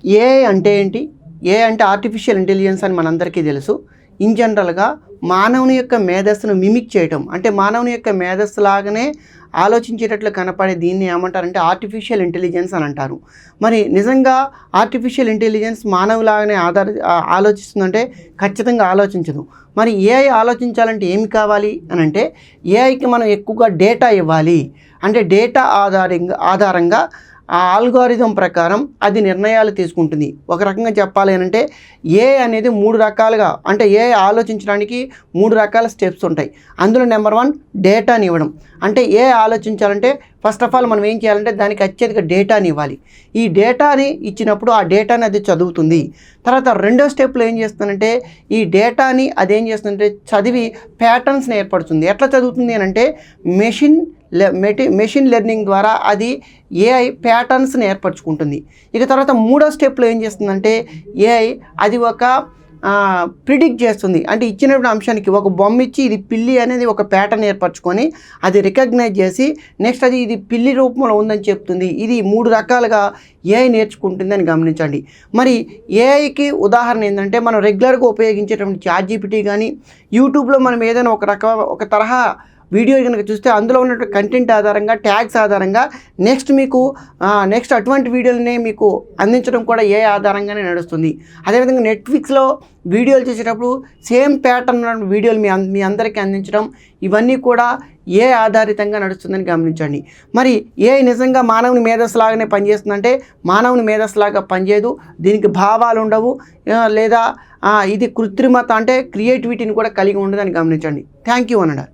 AI అంటే ఏంటి? AI అంటే ఆర్టిఫిషియల్ ఇంటెలిజెన్స్ అని మనందరికీ తెలుసు. ఇన్ జనరల్‌గా మానవుని యొక్క మేధస్సును మిమిక్ చేయటం. అంటే మానవుని యొక్క మేధస్సు లాగానే ఆలోచించేటట్లు కనపడే దీన్ని ఏమంటారంటే ఆర్టిఫిషియల్ ఇంటెలిజెన్స్ అని అంటారు. మరి నిజంగా ఆర్టిఫిషియల్ ఇంటెలిజెన్స్ మానవులాగానే ఆలోచిస్తుందంటే ఖచ్చితంగా ఆలోచించదు. మరి ఏఐ ఆలోచించాలంటే ఏమి కావాలి అనంటే ఏఐకి మనం ఎక్కువగా డేటా ఇవ్వాలి. అంటే డేటా ఆధారంగా ఆ ఆల్గారిథం ప్రకారం అది నిర్ణయాలు తీసుకుంటుంది. ఒక రకంగా చెప్పాలి అనంటే ఏఐ అనేది 3 రకాలుగా అంటే ఏఐ ఆలోచించడానికి 3 రకాల స్టెప్స్ ఉంటాయి. అందులో నెంబర్ 1 డేటాని ఇవ్వడం. అంటే ఏఐ ఆలోచించాలంటే ఫస్ట్ ఆఫ్ ఆల్ మనం ఏం చేయాలంటే దానికి అత్యధిక డేటాని ఇవ్వాలి. ఈ డేటాని ఇచ్చినప్పుడు ఆ డేటాని అది చదువుతుంది. తర్వాత రెండో స్టెప్లో ఏం చేస్తుందంటే ఈ డేటాని అదేం చేస్తుందంటే చదివి ప్యాటర్న్స్ని ఏర్పడుతుంది. ఎట్లా చదువుతుంది అనంటే మెషిన్ లెర్నింగ్ ద్వారా అది ఏఐ ప్యాటర్న్స్ని ఏర్పరచుకుంటుంది. ఇక తర్వాత మూడో స్టెప్లో ఏం చేస్తుందంటే ఏఐ అది ఒక ప్రిడిక్ట్ చేస్తుంది. అంటే ఇచ్చినటువంటి అంశానికి ఒక బొమ్మ ఇచ్చి ఇది పిల్లి అనేది ఒక ప్యాటర్న్ ఏర్పరచుకొని అది రికగ్నైజ్ చేసి నెక్స్ట్ అది ఇది పిల్లి రూపంలో ఉందని చెప్తుంది. ఇది 3 రకాలుగా ఏఐ నేర్చుకుంటుందని గమనించండి. మరి ఏఐకి ఉదాహరణ ఏంటంటే మనం రెగ్యులర్గా ఉపయోగించేటువంటి చాట్‌జీపీటీ కానీ యూట్యూబ్లో మనం ఏదైనా ఒక తరహా వీడియో కనుక చూస్తే అందులో ఉన్నటువంటి కంటెంట్ ఆధారంగా ట్యాగ్స్ ఆధారంగా నెక్స్ట్ అటువంటి వీడియోలని మీకు అందించడం కూడా ఏ ఆధారంగానే నడుస్తుంది. అదేవిధంగా నెట్ఫ్లిక్స్లో వీడియోలు చేసేటప్పుడు సేమ్ ప్యాటర్న్ వీడియోలు మీ అందరికీ అందించడం ఇవన్నీ కూడా ఏ ఆధారితంగా నడుస్తుందని గమనించండి. మరి ఏ నిజంగా మానవుని మేధస్సులాగానే పనిచేస్తుందంటే మానవుని మేధస్సులాగా పనిచేయదు. దీనికి భావాలు ఉండవు, లేదా ఇది కృత్రిమత అంటే క్రియేటివిటీని కూడా కలిగి ఉండదని గమనించండి. థ్యాంక్ యూ అన్నాడు.